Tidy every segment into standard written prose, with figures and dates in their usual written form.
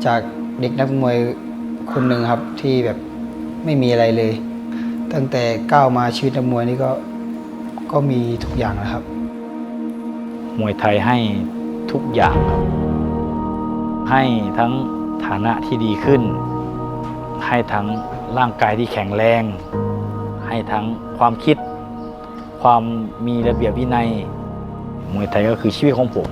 จากเด็กนักมวยคนหนึ่งครับที่แบบไม่มีอะไรเลย ตั้งแต่ก้าวมาชีวิตนักมวยนี่ก็มีทุกอย่างนะครับมวยไทยให้ทุกอย่างครับให้ทั้งฐานะที่ดีขึ้นให้ทั้งร่างกายที่แข็งแรงให้ทั้งความคิดความมีระเบียบวินัยมวยไทยก็คือชีวิตของผม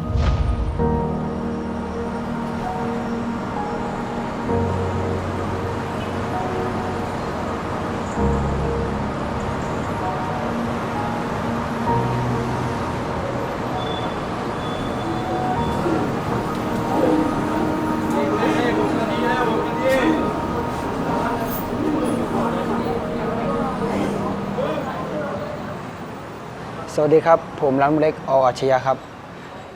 สวัสดีครับผมรันเล็กอ.อัจฉริยะครับ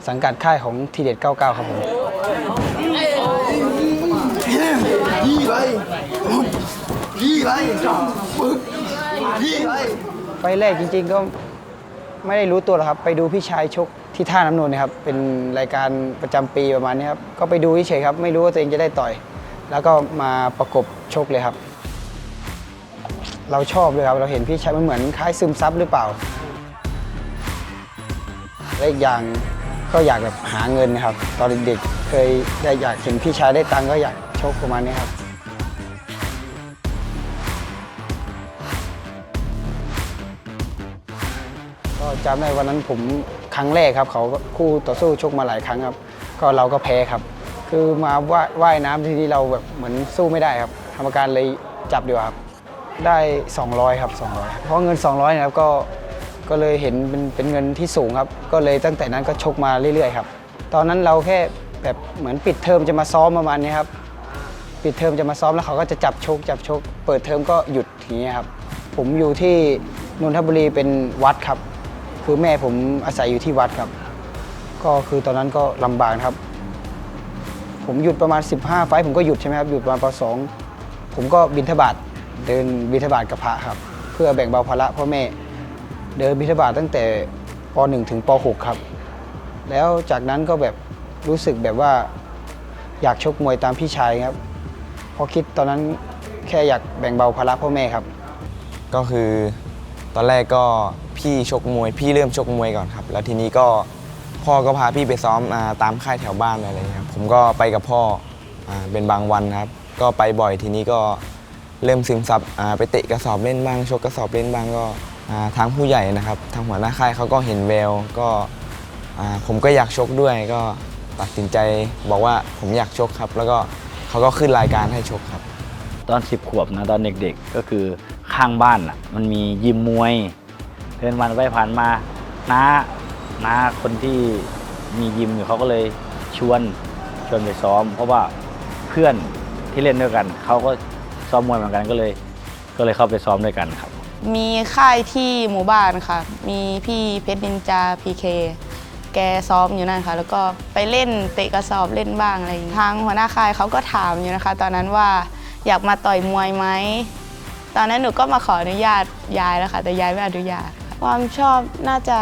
สังกัดค่ายของทีเด็ด99ครับผมไฟแรกจริงๆก็ไม่ได้รู้ตัวหรอกครับไปดูพี่ชายชกที่ท่าน้ำนนท์นะครับเป็นรายการประจำปีประมาณนี้ครับก็ไปดูเฉยๆครับไม่รู้ว่าตัวเองจะได้ต่อยแล้วก็มาประกบชกเลยครับเราชอบเลยครับเราเห็นพี่ชายมันเหมือนคล้ายซึมซับหรือเปล่าและอีกอย่างก็อยากแบบหาเงินนะครับตอนเด็กๆเคยได้อยากเห็นพี่ชายได้ตังค์ก็อยากชกประมาณนี้ครับก็จำได้วันนั้นผมครั้งแรกครับเขาคู่ต่อสู้ชกมาหลายครั้งครับก็เราก็แพ้ครับคือมาว่ายน้ำที่เราแบบเหมือนสู้ไม่ได้ครับกรรมการเลยจับดีกว่าครับได้200ครับ200เพราะเงิน200นะครับก็เลยเห็นเป็นเงินที่สูงครับก็เลยตั้งแต่นั้นก็ชกมาเรื่อยๆครับตอนนั้นเราแค่แบบเหมือนปิดเทอมจะมาซ้อมประมาณนี้ครับปิดเทอมจะมาซ้อมแล้วเขาก็จะจับชกเปิดเทอมก็หยุดอย่างเงี้ยครับผมอยู่ที่นนทบุรีเป็นวัดครับคือแม่ผมอาศัยอยู่ที่วัดครับก็คือตอนนั้นก็ลำบากครับผมหยุดประมาณ15 ไฟล์ผมก็หยุดใช่ไหมครับหยุดประมาณป.2ผมก็บิณฑบาตเดินบิณฑบาตกับพระครับเพื่อแบ่งเบาภาระพ่อแม่เดินบิณฑบาตตั้งแต่ป.1 ถึงป.6 ครับแล้วจากนั้นก็แบบรู้สึกแบบว่าอยากชกมวยตามพี่ชายครับพอคิดตอนนั้นแค่อยากแบ่งเบาภาระพ่อแม่ครับก็คือตอนแรกก็พี่ชกมวยพี่เริ่มชกมวยก่อนครับแล้วทีนี้ก็พ่อก็พาพี่ไปซ้อมตามค่ายแถวบ้านอะไรอย่างเงี้ยผมก็ไปกับพ่อเป็นบางวันครับก็ไปบ่อยทีนี้ก็เริ่มซึมซับไปเตะกระสอบเล่นบ้างชกกระสอบเล่นบ้างก็ทางผู้ใหญ่นะครับทางหัวหน้าค่ายเขาก็เห็นแววก็ผมก็อยากชกด้วยก็ตัดสินใจบอกว่าผมอยากชกครับแล้วก็เขาก็ขึ้นรายการให้ชกครับตอน10 ขวบนะตอนเด็กๆก็คือข้างบ้านอ่ะมันมียิมมวยเดินวันไปผ่านมาน้าคนที่มียิมอยู่เขาก็เลยชวนไปซ้อมเพราะว่าเพื่อนที่เล่นด้วยกันเขาก็ซ้อมมวยเหมือนกันก็เลยเข้าไปซ้อมด้วยกันครับมีค่ายที่หมู่บ้านค่ะมีพี่เพชรนินจาพีเคแกซ้อมอยู่นั่นค่ะแล้วก็ไปเล่นเตะกระสอบเล่นบ้างอะไรอย่างนี้ทางหัวหน้าค่ายเขาก็ถามอยู่นะคะตอนนั้นว่าอยากมาต่อยมวยไหมตอนนั้นหนูก็มาขออนุญาตยายแล้วค่ะแต่ยายไม่อนุญาตความชอบน่าจะ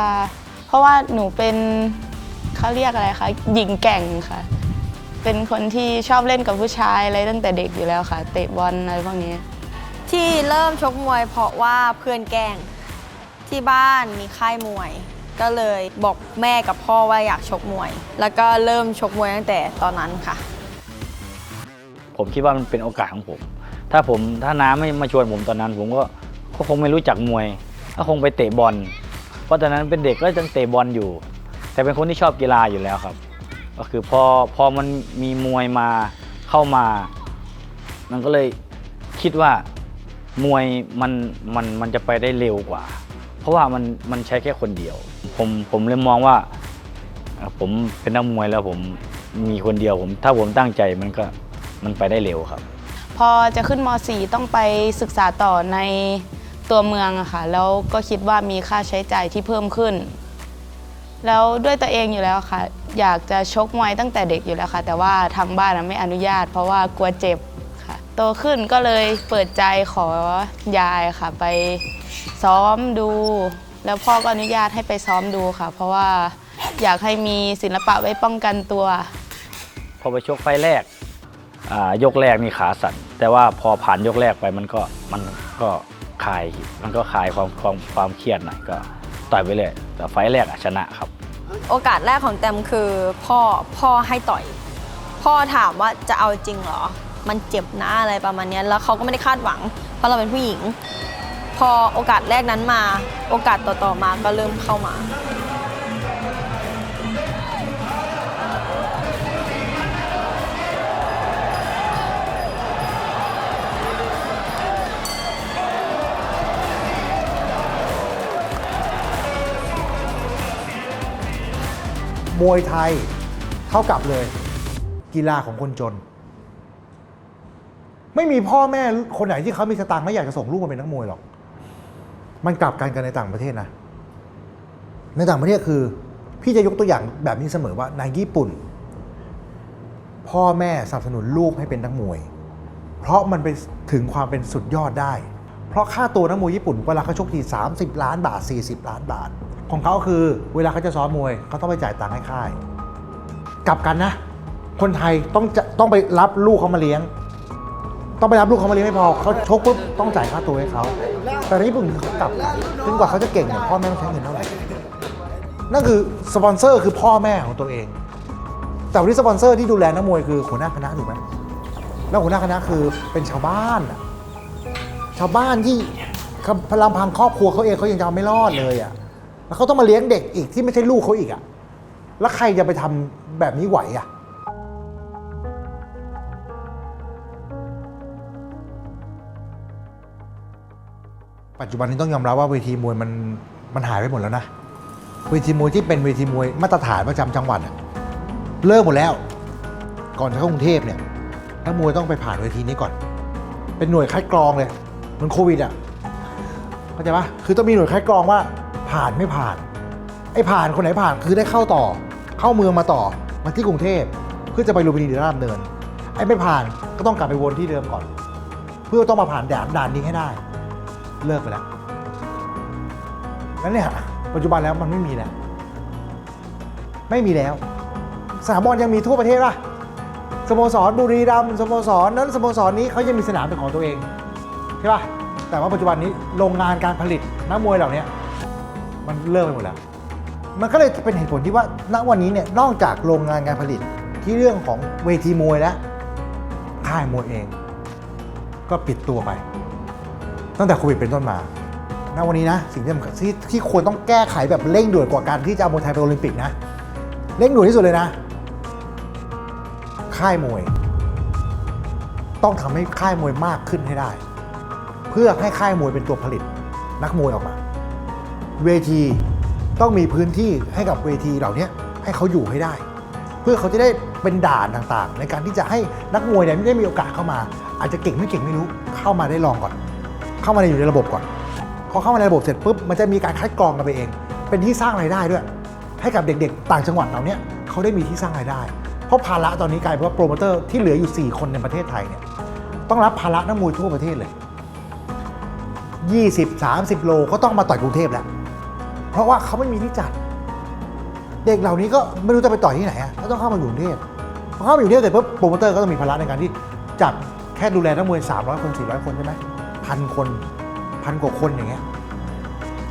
เพราะว่าหนูเป็นเขาเรียกอะไรคะหญิงแกร่งค่ะเป็นคนที่ชอบเล่นกับผู้ชายอะไรตั้งแต่เด็กอยู่แล้วค่ะเตะบอลอะไรพวกนี้ที่เริ่มชกมวยเพราะว่าเพื่อนแกล้งที่บ้านมีค่ายมวยก็เลยบอกแม่กับพ่อว่าอยากชกมวยแล้วก็เริ่มชกมวยตั้งแต่ตอนนั้นค่ะผมคิดว่ามันเป็นโอกาสของผมถ้าน้าไม่มาชวนผมตอนนั้นผมก็คงไม่รู้จักมวยก็คงไปเตะบอลเพราะตอนนั้นเป็นเด็กก็ยังเตะบอลอยู่แต่เป็นคนที่ชอบกีฬาอยู่แล้วครับก็คือพอมันมีมวยมาเข้ามามันก็เลยคิดว่ามวยมันจะไปได้เร็วกว่าเพราะว่ามันใช้แค่คนเดียวผมเลยมองว่าผมเป็นนักมวยแล้วผมมีคนเดียวถ้าผมตั้งใจมันไปได้เร็วครับพอจะขึ้นม.4 ต้องไปศึกษาต่อในตัวเมืองอะค่ะแล้วก็คิดว่ามีค่าใช้จ่ายที่เพิ่มขึ้นแล้วด้วยตัวเองอยู่แล้วค่ะอยากจะชกมวยตั้งแต่เด็กอยู่แล้วค่ะแต่ว่าทางบ้านไม่อนุญาตเพราะว่ากลัวเจ็บค่ะโตขึ้นก็เลยเปิดใจขอยายค่ะไปซ้อมดูแล้วพ่อก็อนุญาตให้ไปซ้อมดูค่ะเพราะว่าอยากให้มีศิลปะไว้ป้องกันตัวพอไปชกไฟแรก ยกแรกนี่ขาสั่นแต่ว่าพอผ่านยกแรกไปมันก็คลายความเครียดหน่อยก็ต่อยไปเลยแต่ไฟล์แรกชนะครับ โอกาสแรกของแตมคือพ่อให้ต่อย พ่อถามว่าจะเอาจริงเหรอ มันเจ็บนะอะไรประมาณเนี้ยแล้วเขาก็ไม่ได้คาดหวัง เพราะเราเป็นผู้หญิง พอโอกาสแรกนั้นมา โอกาสต่อๆมาก็เริ่มเข้ามา มวยไทยเท่ากับเลยกีฬาของคนจน ไม่มีพ่อแม่คนไหนที่เขามีสตางค์แล้วอยากจะส่งลูกมาเป็นนักมวยหรอก มันกลับกันในต่างประเทศนะ ในต่างประเทศคือพี่จะยกตัวอย่างแบบนี้เสมอว่าในญี่ปุ่น พ่อแม่สนับสนุนลูกให้เป็นนักมวย เพราะมันไปถึงความเป็นสุดยอดได้ เพราะค่าตัวนักมวยญี่ปุ่นเวลาเขาชกที30 ล้านบาท40 ล้านบาทของเขาคือเวลาเขาจะซ้อมมวยเขาต้องไปจ่ายตังค์ให้ค่ายกลับกันนะคนไทยต้องไปรับลูกเขามาเลี้ยงต้องไปรับลูกเขามาเลี้ยงไม่พอเขาชกปุ๊บต้องจ่ายค่าตัวให้เขาแต่ในญี่ปุ่นเขากลับกันจนกว่าเขาจะเก่งเนี่ยพ่อแม่ต้องใช้เงินเท่าไหร่นั่นคือสปอนเซอร์คือพ่อแม่ของตัวเองแต่วันนี้สปอนเซอร์ที่ดูแลนักมวยคือหัวหน้าคณะถูกไหมแล้วหัวหน้าคณะคือเป็นชาวบ้านชาวบ้านที่พลังพังครอบครัวเขาเองเขายังจะไม่รอดเลยอ่ะแล้วเขาต้องมาเลี้ยงเด็กอีกที่ไม่ใช่ลูกเขาอีกอ่ะแล้วใครจะไปทำแบบนี้ไหวอ่ะปัจจุบันนี้ต้องยอมรับว่าเวทีมวยมันหายไปหมดแล้วนะเวทีมวยที่เป็นเวทีมวยมาตรฐานประจำจังหวัดเลิกหมดแล้วก่อนจะเข้ากรุงเทพเนี่ยนักมวยต้องไปผ่านเวทีนี้ก่อนเป็นหน่วยคัดกรองเลยเหมือนโควิดอ่ะเข้าใจปะคือต้องมีหน่วยคัดกรองว่าผ่านไม่ผ่านไอ้ผ่านคนไหนผ่านคือได้เข้าต่อเข้าเมืองมาต่อมาที่กรุงเทพเพื่อจะไปลุมพินีหรือราชดำเนินไอ้ไม่ผ่านก็ต้องกลับไปวนที่เดิมก่อนเพื่อต้องมาผ่านด่านนี้ให้ได้เลิกไปแล้วแล้วเนี่ยปัจจุบันแล้วมันไม่มีแล้วสนามบอลยังมีทั่วประเทศป่ะสโมสรบุรีรัมย์สโมสรนั้นสโมสรนี้เขายังมีสนามเป็นของตัวเองใช่ป่ะแต่ว่าปัจจุบันนี้โรงงานการผลิตนักมวยเหล่านี้มันเลิกไปหมดแล้วมันก็เลยเป็นเหตุผลที่ว่าณวันนี้เนี่ยนอกจากโรงงานการผลิตที่เรื่องของเวทีมวยแล้วค่ายมวยเองก็ปิดตัวไปตั้งแต่โควิดเป็นต้นมาณวันนี้นะสิ่งที่ควรต้องแก้ไขแบบเร่งด่วนกว่าการที่จะเอามวยไทยไปโอลิมปิกนะเร่งด่วนที่สุดเลยนะค่ายมวยต้องทำให้ค่ายมวยมากขึ้นให้ได้เพื่อให้ค่ายมวยเป็นตัวผลิตนักมวยออกมาเวทีต้องมีพื้นที่ให้กับเวทีเหล่านี้ให้เขาอยู่ให้ได้เพื่อเขาจะได้เป็นด่านต่างๆในการที่จะให้นักมวยเนี่ยไม่ได้มีโอกาสเข้ามาอาจจะเก่งไม่เก่งไม่รู้เข้ามาได้ลองก่อนเข้ามาอยู่ในระบบก่อนพอเข้ามาในระบบเสร็จปุ๊บมันจะมีการคัดกรองกันไปเองเป็นที่สร้างรายได้ด้วยให้กับเด็กๆต่างจังหวัดเหล่านี้เขาได้มีที่สร้างรายได้เพราะภาระตอนนี้กลายเป็นว่าโปรโมเตอร์ที่เหลืออยู่4คนในประเทศไทยเนี่ยต้องรับภาระนักมวยทั่วประเทศเลย20-30 โลก็ต้องมาต่อยกรุงเทพแล้วเพราะว่าเขาไม่มีที่จัดเด็กเหล่านี้ก็ไม่รู้จะไปต่อยที่ไหนก็ต้องเข้ามาอยู่กรุงเทพพอเข้ามาอยู่กรุงเทพเสร็จปุ๊บโปรโมเตอร์ก็ต้องมีภาระในการที่จัดแค่ดูแลนักมวย300 คน400 คนใช่ไหม1,000 คน1,000 กว่าคนอย่างเงี้ย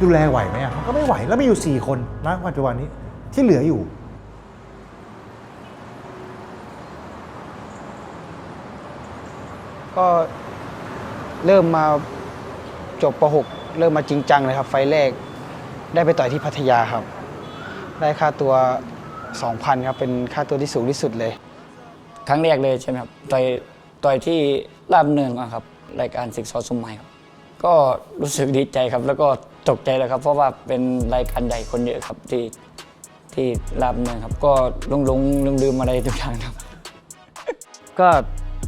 ดูแลไหวไหมมันก็ไม่ไหวแล้วมีอยู่4 คนนะปัจจุบันนี้ที่เหลืออยู่ก็เริ่มมาจบป .6 เริ่มมาจริงจังเลยครับไฟล์แรกได้ไปต่อยที่พัทยาครับได้ค่าตัว 2,000 ครับเป็นค่าตัวที่สูงที่สุดเลย ครั้งแรกเลยใช่ไหมครับต่อยที่ราชดำเนินก่อนครับรายการศึกษาสมัยครับก็รู้สึกดีใจครับแล้วก็ตกใจเลยครับเพราะว่าเป็นรายการใหญ่คนเยอะครับที่ราชดำเนินครับก็ลืมอะไรทุกอย่างครับ ก็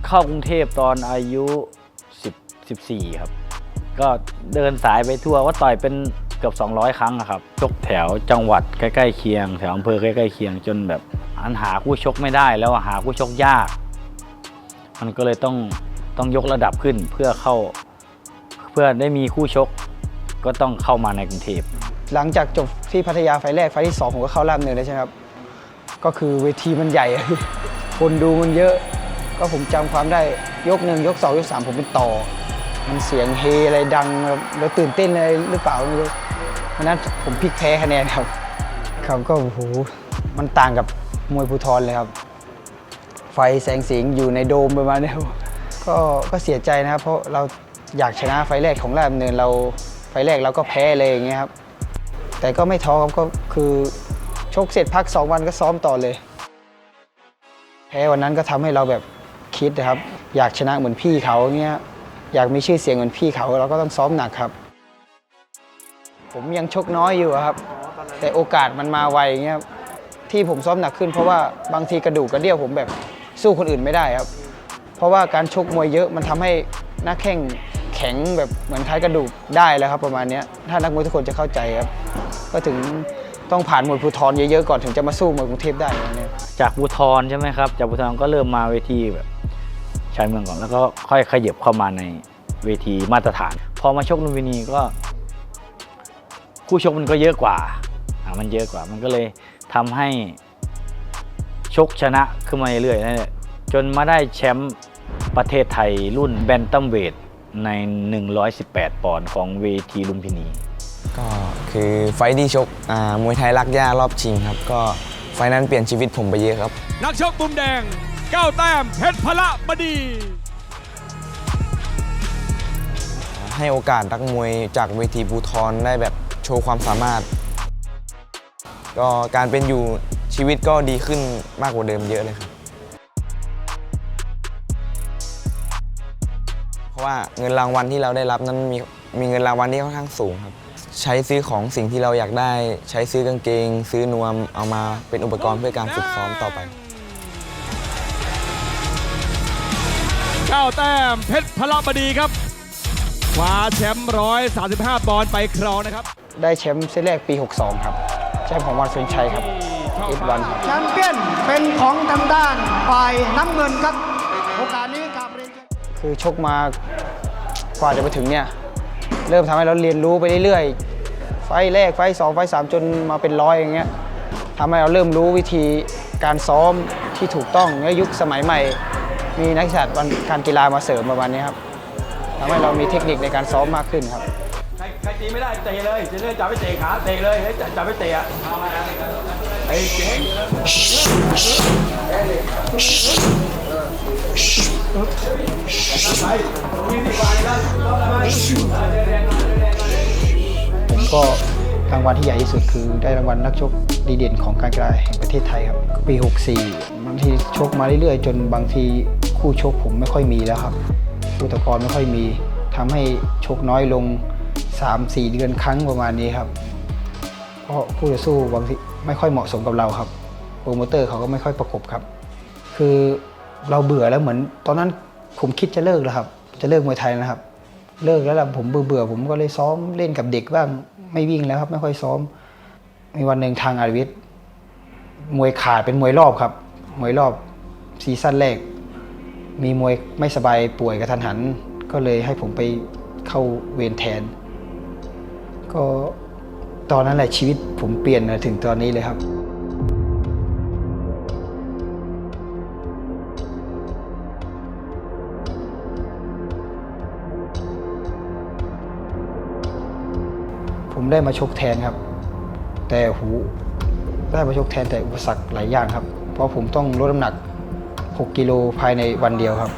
เข้ากรุงเทพตอนอายุ14ครับก็เดินสายไปทั่วว่าต่อยเป็นเกือบ200 ครั้งครับชกแถวจังหวัดใกล้ๆเคียงแถวอำเภอใกล้ๆเคียงจนแบบหาคู่ชกไม่ได้แล้วหาคู่ชกยากมันก็เลยต้องยกระดับขึ้นเพื่อได้มีคู่ชกก็ต้องเข้ามาในกรุงเทพหลังจากจบที่พัทยาไฟล์แรกไฟล์ที่2ผมก็เข้าราชดำเนินได้ใช่ไหมครับก็คือเวทีมันใหญ่ คนดูมันเยอะ ก็ผมจำความได้ยก 1 ยก 2 ยก 3 ผมเป็นต่อ มันเสียงเฮอะไรดังแล้วตื่นเต้นอะไรหรือเปล่าไม่รู้วันนั้นผมพลิกแพ้คะแนนครับครับก็โอ้โหมันต่างกับมวยภูธรเลยครับ ไฟแสงสีอยู่ในโดมประมาณนี้ก็เสียใจนะครับเพราะเราอยากชนะไฟแรกของราชดำเนินเราไฟแรกเราก็แพ้เลยอย่างเงี้ยครับแต่ก็ไม่ท้อครับก็คือชกเสร็จพัก2 วันก็ซ้อมต่อเลยแพ้วันนั้นก็ทำให้เราแบบคิดนะครับอยากชนะเหมือนพี่เขาเงี้ยอยากมีชื่อเสียงเหมือนพี่เขาเราก็ต้องซ้อมหนักครับผมยังชกน้อยอยู่ครับแต่โอกาสมันมาไวเงี้ยที่ผมซ้อมหนักขึ้นเพราะว่าบางทีกระดูกกระเดี่ยวผมแบบสู้คนอื่นไม่ได้ครับเพราะว่าการชกมวยเยอะมันทำให้หน้าแข้งแข็งแบบเหมือนคล้ายกระดูกได้แล้วครับประมาณนี้ถ้านักมวยทุกคนจะเข้าใจครับก็ถึงต้องผ่านมวยภูธรเยอะๆก่อนถึงจะมาสู้มวยกรุงเทพได้เนี่ย จากภูธรใช่ไหมครับจากภูธรก็เริ่มมาเวทีแบบชายเมืองก่อนแล้วก็ค่อยขยับเข้ามาในเวทีมาตรฐาน พอมาชกลุมพินีก็คู่ชกมันก็เยอะกว่ามันเยอะกว่ามันก็เลยทำให้ชกชนะขึ้นมาเรื่อยๆจนมาได้แชมป์ประเทศไทยรุ่นแบนตัมเวทใน118 ปอนด์ของเวทีลุมพินี ก็คือไฟท์ที่ชกมวยไทยรักย่ารอบชิงครับก็ไฟท์นั้นเปลี่ยนชีวิตผมไปเยอะครับ นักชกมุมแดงก้าวแต้มเพชรพละบดี ให้โอกาสนักมวยจากเวทีภูธรได้แบบโชว์ความสามารถก็การเป็นอยู่ชีวิตก็ดีขึ้นมากกว่าเดิมเยอะเลยครับเพราะว่าเงินรางวัลที่เราได้รับนั้นมีเงินรางวัลที่ค่อนข้างสูงครับใช้ซื้อของสิ่งที่เราอยากได้ใช้ซื้อกางเกง ซื้อนวมเอามาเป็นอุปกรณ์เพื่อการฝึกซ้อมต่อไปก้าวแต้มเพชรพละบดีครับคว้าแชมป์135 ปอนด์ไปครองนะครับ ได้แชมป์เซตแรกปี 62 ครับแชมป์ของวันเซนชัยครับF1 ครับ แชมเปี้ยนเป็นของทางด้านฝ่ายน้ำเงินครับโอกาสนี้กับเรียนคือชกมากว่าจะไปถึงเนี่ยเริ่มทำให้เราเรียนรู้ไปเรื่อยๆไฟแรกไฟ2ไฟ3จนมาเป็น100อย่างเงี้ยทำให้เราเริ่มรู้วิธีการซ้อมที่ถูกต้องในยุคสมัยใหม่มีนักศาสตร์การกีฬามาเสริมประมาณนี้ครับทำให้เรามีเทคนิคในการซ้อมมากขึ้นครับใครตีไม่ได้เตะเลยจะได้จับไปเตะขาเตะเลยจับไปเตะไอ้เจ๊งผมก็รางวัลที่ใหญ่ที่สุดคือได้รางวัลนักชกดีเด่นของการกีฬาแห่งประเทศไทยครับปี 64 บางทีชกมาเรื่อยๆจนบางทีคู่ชกผมไม่ค่อยมีแล้วครับคู่ตะกรไม่ค่อยมีทำให้ชกน้อยลง 3-4 เดือนครั้งประมาณนี้ครับเพราะคู่ต่อสู้บางทีไม่ค่อยเหมาะสมกับเราครับโปรโมเตอร์เขาก็ไม่ค่อยประกบครับคือเราเบื่อแล้วเหมือนตอนนั้นผมคิดจะเลิกแล้วครับจะเลิกมวยไทยนะครับเลิกแล้วล่ะผมเบื่อผมก็เลยซ้อมเล่นกับเด็กบ้างไม่วิ่งแล้วครับไม่ค่อยซ้อมมีวันหนึ่งทางอาริวิทย์มวยขาดเป็นมวยรอบครับมวยรอบซีซั่นแรกมีมวยไม่สบายป่วยกระทันหันก็เลยให้ผมไปเข้าเวรแทนก็ตอนนั้นแหละชีวิตผมเปลี่ยนมาถึงตอนนี้เลยครับผมได้มาชกแทนครับแต่ได้มาชกแทนแต่อุปสรรคหลายอย่างครับเพราะผมต้องลดน้ำหนัก6 กิโลภายในวันเดียวครับ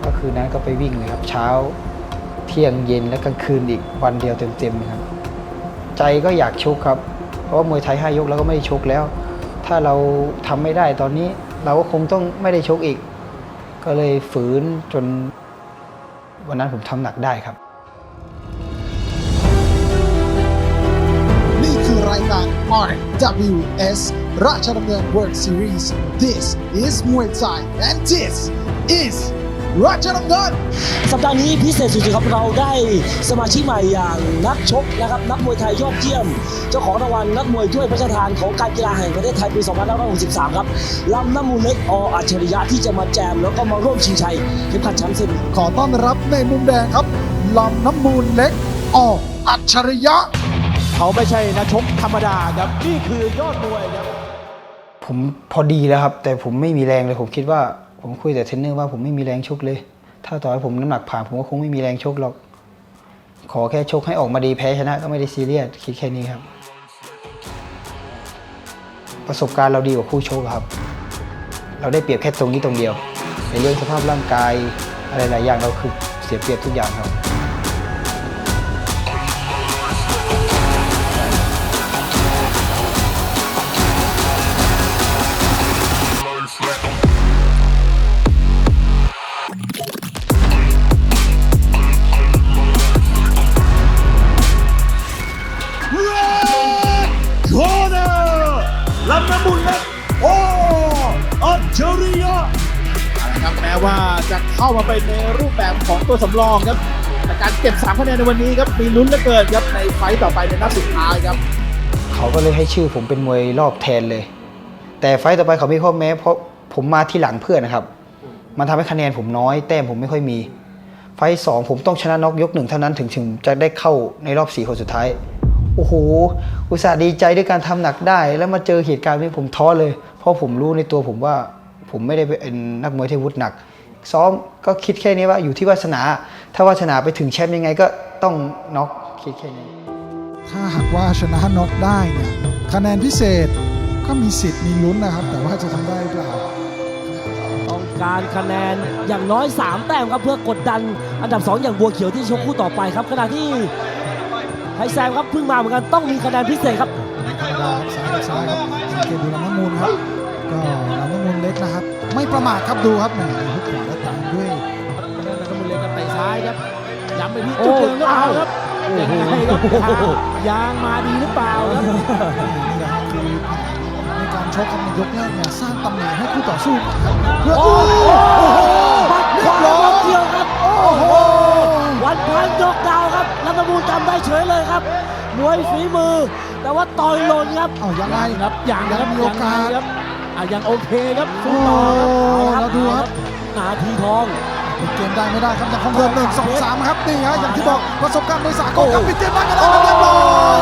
ก็คือนั้นก็ไปวิ่งเลยครับเช้าเที่ยงเย็นและกลางคืนอีกวันเดียวเต็มๆครับใจก็อยากชกครับเพราะว่ามวยไทย5 ยกแล้วก็ไม่ได้ชกแล้วถ้าเราทำไม่ได้ตอนนี้เราก็คงต้องไม่ได้ชกอีกก็เลยฝืนจนวันนั้นผมทำหนักได้ครับ นี่คือรายการ RWS ราชดำเนิน World Series This is Muay Thai and this is ราชดำเนิน สัปดาห์นี้พิเศษสุดๆครับเราได้สมาชิกใหม่อย่างนักชกนะครับนักมวยไทยยอดเยี่ยมเจ้าของรางวัลนักมวยถ้วยพระราชทานของการกีฬาแห่งประเทศไทยปี2563ครับลำน้ำมูลเล็กอัจฉริยะที่จะมาแจมแล้วก็มาร่วมชิงชัยเข็มขัดแชมป์เส้น ขอต้อนรับในมุมแดงครับลำน้ำมูลเล็ก ออัจฉริยะ เขาไม่ใช่นักชกธรรมดาครับ นี่คือยอดมวยครับ ผมพอดีแล้วครับ แต่ผมไม่มีแรงเลยผมคิดว่าผมคุยแต่เทรนเนอร์ว่าผมไม่มีแรงชกเลย ถ้าต่อให้ผมน้ำหนักผ่านผมก็คงไม่มีแรงชกหรอกขอแค่ชกให้ออกมาดีแพ้ชนะก็ไม่ได้ซีเรียสคิดแค่นี้ครับประสบการณ์เราดีกว่าคู่ชกครับเราได้เปรียบแค่ตรงนี้ตรงเดียวในเรื่องสภาพร่างกายอะไรหลายอย่างเราคือเสียเปรียบทุกอย่างครับ โคเนอร์ลำน้ำมูลเล็กโออัจฉริยะนะครับแม้ว่าจะเข้ามาเป็นในรูปแบบของตัวสำรองครับแต่การเก็บ3คะแนนในวันนี้ครับมีลุ้นเหลือเกินครับในไฟต์ต่อไปในนัดสุดท้ายครับ เขาก็เลยให้ชื่อผมเป็นมวยรอบแทนเลย แต่ไฟต์ต่อไปเขามีข้อแม้เพราะผมมาที่หลังเพื่อนนะครับมันทำให้คะแนนผมน้อยแต้มผมไม่ค่อยมีไฟต์2ผมต้องชนะน็อกยก1เท่านั้นถึงจะได้เข้าในรอบ4คนสุดท้ายโอ้โหอุตส่าห์ดีใจด้วยการทำหนักได้แล้วมาเจอเหตุการณ์นี้ผมท้อเลยเพราะผมรู้ในตัวผมว่าผมไม่ได้เป็นนักมวยที่อาวุธหนักซ้อมก็คิดแค่นี้ว่าอยู่ที่วาสนาถ้าวาสนาไปถึงแชมป์ยังไงก็ต้องน็อกคิดแค่นี้ ถ้าหากว่าชนะน็อกได้เนี่ยคะแนนพิเศษก็มีสิทธิ์มีลุ้นนะครับ แต่ว่าจะทำได้หรือเปล่า ต้องการคะแนนอย่างน้อย 3 แต้มครับเพื่อกดดันอันดับ 2 อย่างบัวเขียวที่ชกคู่ต่อไปครับขณะที่ไฮแซมครับเพิ่งมาเหมือนกันต้องมีคะแนนพิเศษครับ ธรรมดาครับซ้ายกับซ้ายครับสังเกตดูลำน้ำมูลครับก็ลำน้ำมูลเล็กนะครับ ไม่ประมาทครับดูครับเนี่ยหุกขวาและตามด้วย ลำน้ำมูลเล็กกับเตะซ้ายครับย้ำไปที่จุดเดิมหรือเปล่าครับยังไงครับยางมาดีหรือเปล่าครับ นี่แหละครับคือในการชกกันในยกแรกเนี่ยสร้างตำแหน่งให้คู่ต่อสู้ครับเพื่อปักขวาแล้วเดียวครับโอ้โหวันพันยกดาวครับรัตนบูรณ์จำได้เฉยเลยครับมวยฝีมือ แต่ว่าต่อยหล่นครับ เอายังไง ครับยังครับ มีโอกาส ครับยังโอเคครับ โอ้ สู้ต่อครับ แล้วดูครับ นาทีทอง ปิดเกมได้ไม่ได้ครับอย่างของเดิม1 2 3ครับนี่ฮะอย่างที่บอกประสบการณ์ในสากลครับปิดเกมได้ก็ได้ครับเรียบร้อย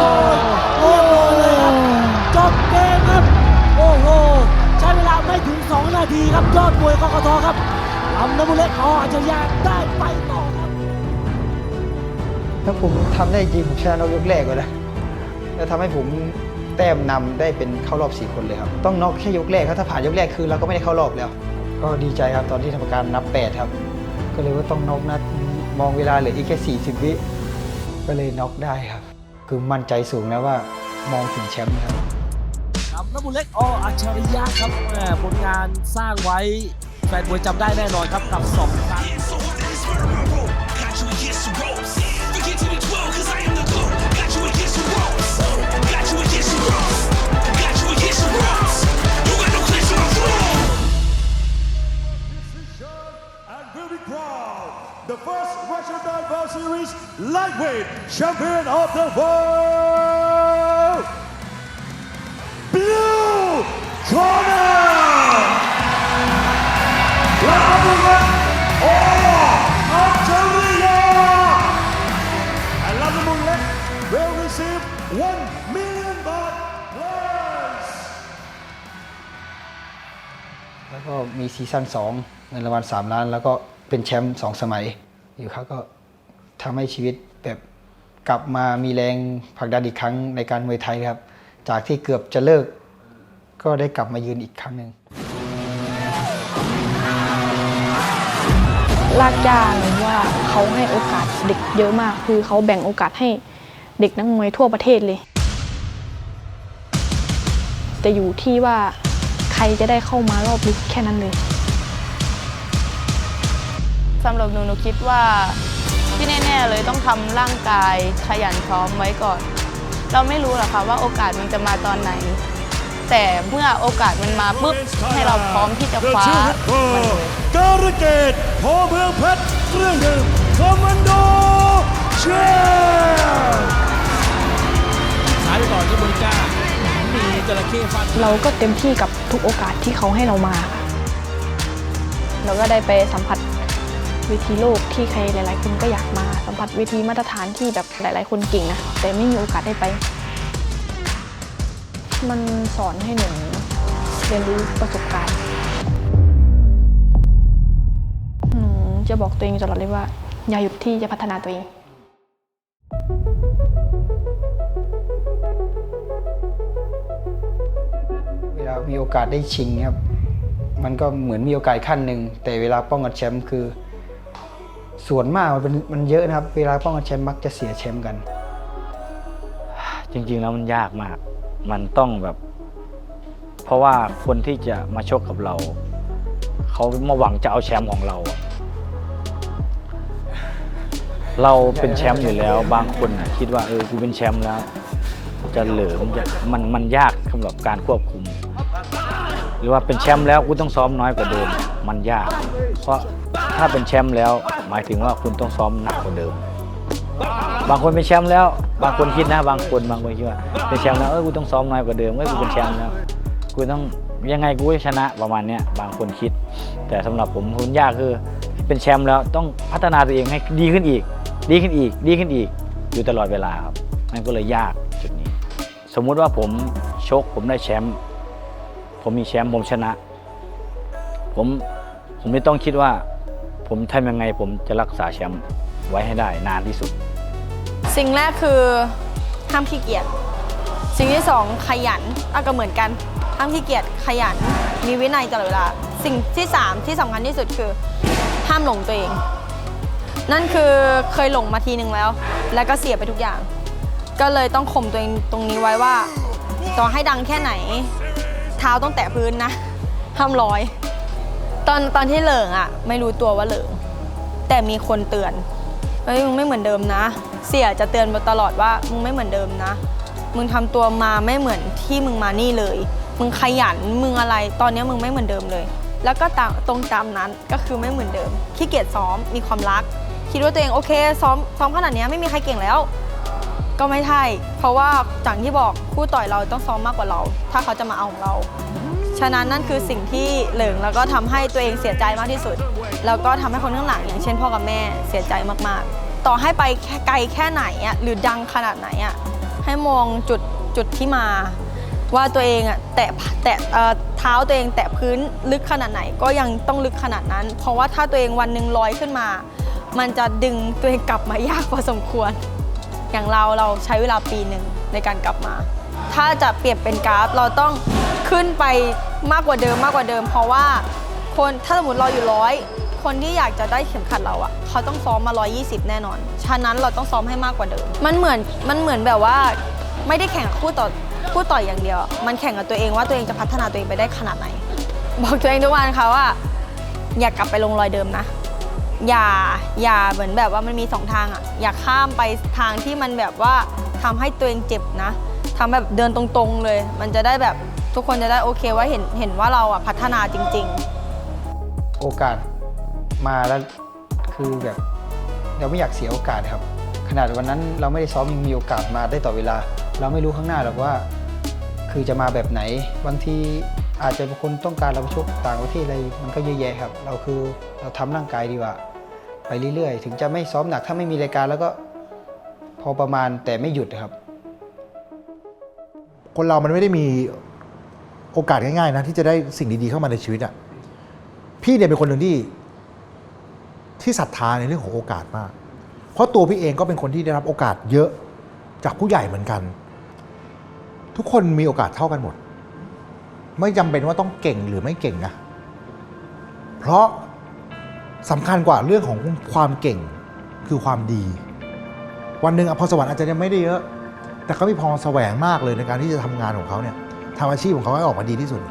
เรียบร้อยเลยครับจบเกมครับโอ้โหใช้เวลาไม่ถึง2 นาทีครับยอดมวยกกทครับลำน้ำมูลเล็กออัจฉริยะได้ไปต่อครับ ถ้าผมทำได้จริงผมชนะน็อกยกแรกเลยนะแล้วทำให้ผมแต้มนำได้เป็นเข้ารอบ4คนเลยครับต้องน็อกแค่ยกแรกครับถ้าผ่านยกแรกคือเราก็ไม่ได้เข้ารอบแล้ว ก็ดีใจครับตอนที่ทำการนับ8ครับก็เลยว่าต้องน็อกนัดมองเวลาเหลืออีกแค่40วิก็เลยน็อกได้ครับคือมั่นใจสูงนะว่ามองถึงแชมป์ครับ ลำน้ำมูลเล็กออัจฉริยะครับแหม่ผลงานสร้างไว้แฟนมวยจำได้แน่นอนครับกับ2 ครั้ง The first Russian World Series lightweight champion of the world, Blue Corner. ลำน้ำมูลเล็กโออัจฉริยะ and ลำน้ำมูลเล็ก will receive $1 million plus. แล้วก็มีซีซั่น2เงินรางวัล3 ล้านแล้วก็เป็นแชมป์2 สมัยอยู่ครับก็ทำให้ชีวิตแบบกลับมามีแรงผลักดันอีกครั้งในการมวยไทยครับจากที่เกือบจะเลิกก็ได้กลับมายืนอีกครั้งหนึ่ง ลากย่าหรือว่าเขาให้โอกาสเด็กเยอะมากคือเขาแบ่งโอกาสให้เด็กนักมวยทั่วประเทศเลยจะอยู่ที่ว่าใครจะได้เข้ามารอบลึกแค่นั้นเลยสำหรับหนูคิดว่าที่แน่ๆเลยต้องทำร่างกายขยันซ้อมไว้ก่อนเราไม่รู้หรอกค่ะว่าโอกาสมันจะมาตอนไหนแต่เมื่อโอกาสมันมาปุ๊บให้เราพร้อมที่จะคว้ามันเลย การเกตพอเมืองเพชรเครื่องดื่มคอมมานโดเชฟซ้ายไปก่อนก็บริก้ามีจระเข้ฟันเราก็เต็มที่กับทุกโอกาสที่เขาให้เรามาค่ะเราก็ได้ไปสัมผัส เวทีโลกที่ใครหลายๆคนก็อยากมาสัมผัสเวทีมาตรฐานที่แบบหลายๆคนเก่งนะแต่ไม่มีโอกาสได้ไปมันสอนให้หนูเรียนรู้ประสบการณ์หนูจะบอกตัวเองตลอดเลยว่าอย่าหยุดที่จะพัฒนาตัวเองเวลามีโอกาสได้ชิงครับมันก็เหมือนมีโอกาสขั้นหนึ่งแต่เวลาป้องกันแชมป์คือส่วนมากมันเยอะนะครับเวลาป้องกันแชมป์มักจะเสียแชมป์กันจริงๆแล้วมันยากมากมันต้องแบบเพราะว่าคนที่จะมาชกกับเราเขามาหวังจะเอาแชมป์ของเราเราเป็นแชมป์อยู่แล้วบางคนคิดว่ากูเป็นแชมป์แล้วจะเหลือมันยากสำหรับการควบคุมหรือว่าเป็นแชมป์แล้วกูต้องซ้อมน้อยกว่าเดิมมันยากเพราะถ้าเป็นแชมป์แล้วหมายถึงว่าคุณต้องซ้อมหนักกว่าเดิมบางคนเป็นแชมป์แล้วบางคนคิดนะบางคนคิดว่าเป็นแชมป์แล้วกูต้องซ้อมน้อยกว่าเดิมกูเป็นแชมป์แล้วกูต้องยังไงกูจะชนะประมาณนี้บางคนคิดแต่สำหรับผมมันยากคือเป็นแชมป์แล้วต้องพัฒนาตัวเองให้ดีขึ้นอีกอยู่ตลอดเวลาครับมันก็เลยยากจุดนี้สมมุติว่าผมชกผมได้แชมป์ผมมีแชมป์ผมชนะผมไม่ต้องคิดว่าผมทำยังไงผมจะรักษาแชมป์ไว้ให้ได้นานที่สุดสิ่งแรกคือห้ามขี้เกียจสิ่งที่สองขยันก็เหมือนกันห้ามขี้เกียจขยันมีวินัยตลอดเวลาสิ่งที่สามที่สำคัญที่สุดคือห้ามหลงตัวเองนั่นคือเคยหลงมาทีนึงแล้วก็เสียไปทุกอย่างก็เลยต้องข่มตัวเองตรงนี้ไว้ว่าต่อให้ดังแค่ไหนเท้าต้องแตะพื้นนะห้ามลอยตอนที่เหลิงไม่รู้ตัวว่าเหลิงแต่มีคนเตือนมึงไม่เหมือนเดิมนะเสี่ยจะเตือนมาตลอดว่ามึงไม่เหมือนเดิมนะมึงทำตัวมาไม่เหมือนที่มึงมานี่เลยมึงขยันมึงอะไรตอนนี้มึงไม่เหมือนเดิมเลยแล้วก็ตรงตามนั้นก็คือไม่เหมือนเดิมขี้เกียจซ้อมมีความรักคิดว่าตัวเองโอเคซ้อมขนาดนี้ไม่มีใครเก่งแล้วก็ไม่ใช่เพราะว่าอย่างที่บอกคู่ต่อยเราต้องซ้อมมากกว่าเราถ้าเขาจะมาเอาของเราฉะนั้นนั่นคือสิ่งที่เหลิงแล้วก็ทำให้ตัวเองเสียใจมากที่สุดแล้วก็ทำให้คนข้างหลังอย่างเช่นพ่อกับแม่เสียใจมากๆต่อให้ไปไกลแค่ไหนหรือดังขนาดไหนให้มองจุดที่มาว่าตัวเองแตะเท้าตัวเองแตะพื้นลึกขนาดไหนก็ยังต้องลึกขนาดนั้นเพราะว่าถ้าตัวเองวันหนึ่งลอยขึ้นมามันจะดึงตัวเองกลับมายากพอสมควรอย่างเราใช้เวลาปีหนึ่งในการกลับมาถ้าจะเปรียบเป็นกราฟเราต้องขึ้นไปมากกว่าเดิมเพราะว่าคนถ้าสมมติเราอยู่100คนที่อยากจะได้เข็มขัดเราเขาต้องซ้อมมา120แน่นอนฉะนั้นเราต้องซ้อมให้มากกว่าเดิมมันเหมือนแบบว่าไม่ได้แข่งกับคู่ต่อยอย่างเดียวมันแข่งกับตัวเองว่าตัวเองจะพัฒนาตัวเองไปได้ขนาดไหนบอกตัวเองทุกวันค่ะว่าอย่ากลับไปลงรอยเดิมนะอย่าเหมือนแบบว่ามันมี2ทางอย่าข้ามไปทางที่มันแบบว่าทำให้ตัวเองเจ็บนะทำแบบเดินตรงๆเลยมันจะได้แบบทุกคนจะได้โอเคว่าเห็นว่าเราพัฒนาจริงๆโอกาสมาแล้วคือแบบเราไม่อยากเสียโอกาสครับขนาดวันนั้นเราไม่ได้ซ้อมยังมีโอกาสมาได้ต่อเวลาเราไม่รู้ข้างหน้าหรอกว่าคือจะมาแบบไหนบางทีอาจจะบางคนต้องการเราไปชกต่างประเทศอะไรมันก็เยอะแยะครับเราทำร่างกายดีกว่าไปเรื่อยๆถึงจะไม่ซ้อมหนักถ้าไม่มีรายการแล้วก็พอประมาณแต่ไม่หยุดครับคนเรามันไม่ได้มีโอกาสง่ายๆนะที่จะได้สิ่งดีๆเข้ามาในชีวิตพี่เนี่ยเป็นคนหนึ่งที่ศรัทธาในเรื่องของโอกาสมากเพราะตัวพี่เองก็เป็นคนที่ได้รับโอกาสเยอะจากผู้ใหญ่เหมือนกันทุกคนมีโอกาสเท่ากันหมดไม่จำเป็นว่าต้องเก่งหรือไม่เก่งนะเพราะสำคัญกว่าเรื่องของความเก่งคือความดีวันหนึ่งพรสวรรค์อาจจะยังไม่ได้เยอะแต่เขามีพรแสวงมากเลยในการที่จะทำงานของเขาเนี่ยทำอาชีพของเขาให้ออกมาดีที่สุด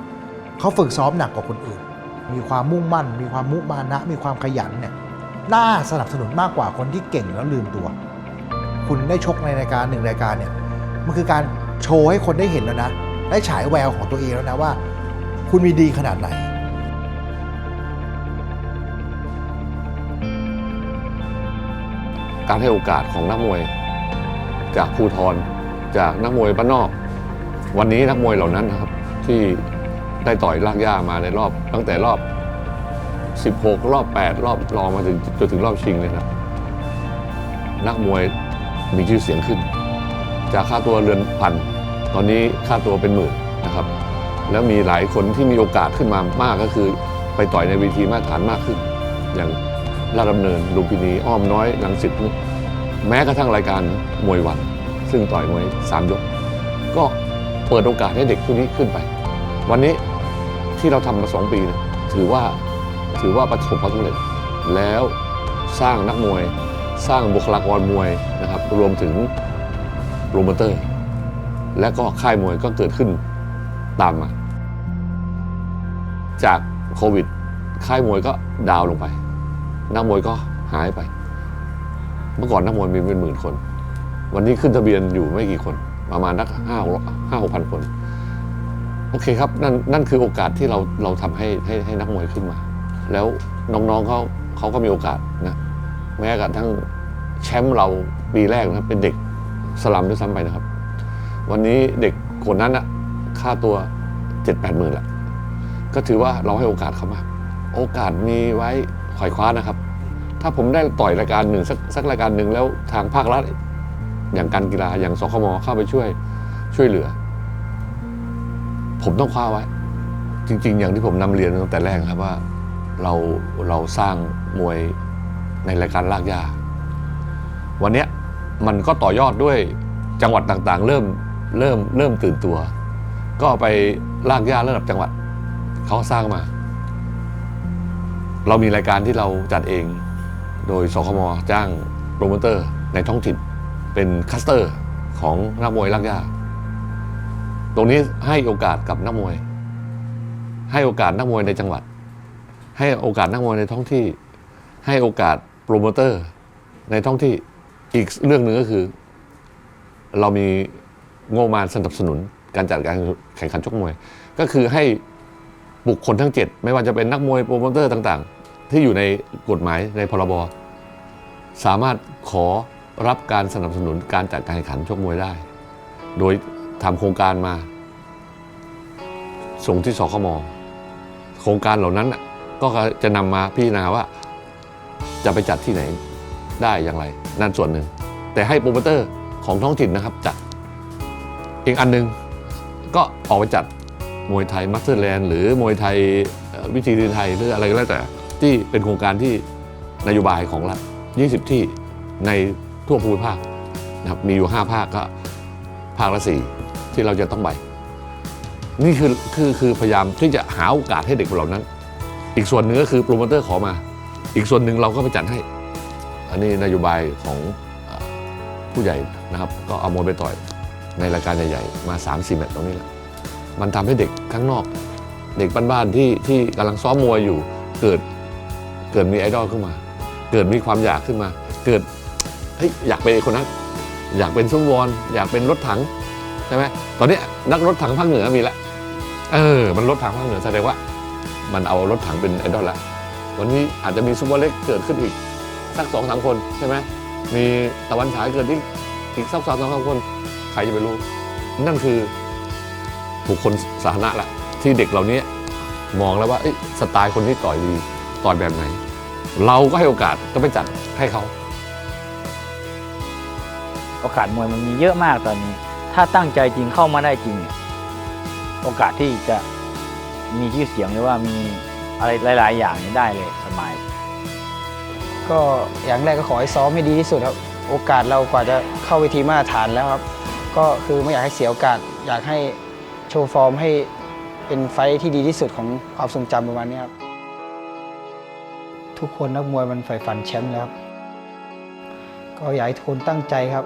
เขาฝึกซ้อมหนักกว่าคนอื่นมีความมุ่งมั่นมีความมุมานะมีความขยันเนี่ยน่าสนับสนุนมากกว่าคนที่เก่งแล้วลืมตัวคุณได้ชกในรายการหนึ่งรายการเนี่ยมันคือการโชว์ให้คนได้เห็นแล้วนะได้ฉายแววของตัวเองแล้วนะว่าคุณมีดีขนาดไหนการให้โอกาสของนักมวยจากภูธรจากนักมวยบ้านนอกวันนี้นักมวยเหล่านั้นนะครับที่ได้ต่อยลากย่ามาในรอบตั้งแต่รอบ 16 รอบ 8 รอบรองมาถึงจนถึงรอบชิงเลยนะนักมวยมีชื่อเสียงขึ้นจากค่าตัวเรือนพันตอนนี้ค่าตัวเป็นหมื่นนะครับแล้วมีหลายคนที่มีโอกาสขึ้นมามากก็คือไปต่อยในเวทีมาตรฐานมากขึ้นอย่างราชดำเนินลุมพินีอ้อมน้อยรังสิตแม้กระทั่งรายการมวยวันซึ่งต่อยมวย3 ยกก็เปิดโอกาสให้เด็กพวกนี้ขึ้นไปวันนี้ที่เราทำมา2 ปีนะถือว่าประสบความสำเร็จแล้วสร้างนักมวยสร้างบุคลากรมวยนะครับรวมถึงโปรโมเตอร์และก็ค่ายมวยก็เกิดขึ้นตามมาจากโควิดค่ายมวยก็ดาวลงไปนักมวยก็หายไปเมื่อก่อนนักมวยมีเป็น10,000 คนวันนี้ขึ้นทะเบียนอยู่ไม่กี่คนประมาณนัก5-6,000 คนโอเคครับนั่นคือโอกาสที่เราทำให้นักมวยขึ้นมาแล้วน้องๆเขาก็มีโอกาสนะแม้กระทั่งแชมป์เราปีแรกนะครับเป็นเด็กสลัมด้วยซ้ำไปนะครับวันนี้เด็กคนนั้นนะค่าตัว 7-8 หมื่นละก็ถือว่าเราให้โอกาสเขามากโอกาสมีไว้ขวายคว้านะครับถ้าผมได้ต่อยรายการหนึ่งสักรายการหนึ่งแล้วทางภาครัฐอย่างการกีฬาอย่างสคม.เข้าไปช่วยเหลือผมต้องคว้าไว้จริงๆอย่างที่ผมนำเรียนตั้งแต่แรกครับว่าเราสร้างมวยในรายการลากย่าวันนี้มันก็ต่อยอดด้วยจังหวัดต่างๆเริ่มตื่นตัวก็ไปลากย่าระดับจังหวัดเขาสร้างมาเรามีรายการที่เราจัดเองโดยสคม.จ้างโปรโมเตอร์ในท้องถิ่นเป็นคัสเตอร์ของนักมวยลากย่าตรงนี้ให้โอกาสกับนักมวยให้โอกาสนักมวยในจังหวัดให้โอกาสนักมวยในท้องที่ให้โอกาสโปรโมเตอร์ในท้องที่อีกเรื่องหนึ่งก็คือเรามีงบประมาณสนับสนุนการจัดการแข่งขันชกมวยก็คือให้บุคคลทั้ง7ไม่ว่าจะเป็นนักมวยโปรโมเตอร์ต่างๆที่อยู่ในกฎหมายในพรบสามารถขอรับการสนับสนุนการจัดการแข่งขันชกมวยได้โดยทำโครงการมาส่งที่สคม.โครงการเหล่านั้นก็จะนำมาพิจารณาว่าจะไปจัดที่ไหนได้อย่างไรนั่นส่วนหนึ่งแต่ให้โปรโมเตอร์ของท้องถิ่นนะครับจัดอีกอันนึงก็ออกไปจัดมวยไทยมัสเตอร์แลนด์หรือมวยไทยวิธีไทยหรืออะไรก็แล้วแต่ที่เป็นโครงการที่นโยบายของรัฐ20 ที่ในทั่วภูมิภาคนะครับมีอยู่5 ภาคก็ภาคละ4ที่เราจะต้องไปนี่คือพยายามที่จะหาโอกาสให้เด็กเหล่านั้นอีกส่วนหนึ่งก็คือโปรโมเตอร์ขอมาอีกส่วนหนึ่งเราก็ไปจัดให้อันนี้นโยบายของผู้ใหญ่นะครับก็เอามวยไปต่อยในรายการใหญ่ๆมา 3-4 แมตช์ตรงนี้แหละมันทำให้เด็กข้างนอกเด็กบ้านๆที่กำลังซ้อมมวยอยู่เกิดมีไอดอลขึ้นมาเกิดมีความอยากขึ้นมาเกิดอยากเป็นคนนั้นอยากเป็นซุ้มวอนอยากเป็นรถถังใช่ไหมตอนนี้นักรถถังภาคเหนือมีแล้วมันรถถังภาคเหนือแสดงว่ามันเอารถถังเป็นไอดอลแล้ววันนี้อาจจะมีซุปเปอร์เล็กเกิดขึ้นอีกสัก 2-3 คนใช่ไหมมีตะวันฉายเกิดอีกสัก 2-3 คนใครจะไปรู้นั่นคือบุคคลสาธารณะละที่เด็กเหล่านี้มองแล้วว่าสไตล์คนที่ต่อยดีต่อยแบบไหนเราก็ให้โอกาสก็ไปจัดให้เขาโอกาสมวยมันมีเยอะมากตอนนี้ถ้าตั้งใจจริงเข้ามาได้จริงเนี่ยโอกาสที่จะมีชื่อเสียงหรือว่ามีอะไรหลายๆอย่างนี้ได้เลยสบายก็อย่างแรกก็ขอให้ซ้อมให้ดีที่สุดครับโอกาสเรากว่าจะเข้าเวทีมาตรฐานแล้วครับก็คือไม่อยากให้เสียโอกาสอยากให้โชว์ฟอร์มให้เป็นไฟท์ที่ดีที่สุดของความทรงจำประมาณนี้ครับทุกคนนักมวยมันใฝ่ฝันแชมป์แล้วครับก็อยากให้ทุกคนตั้งใจครับ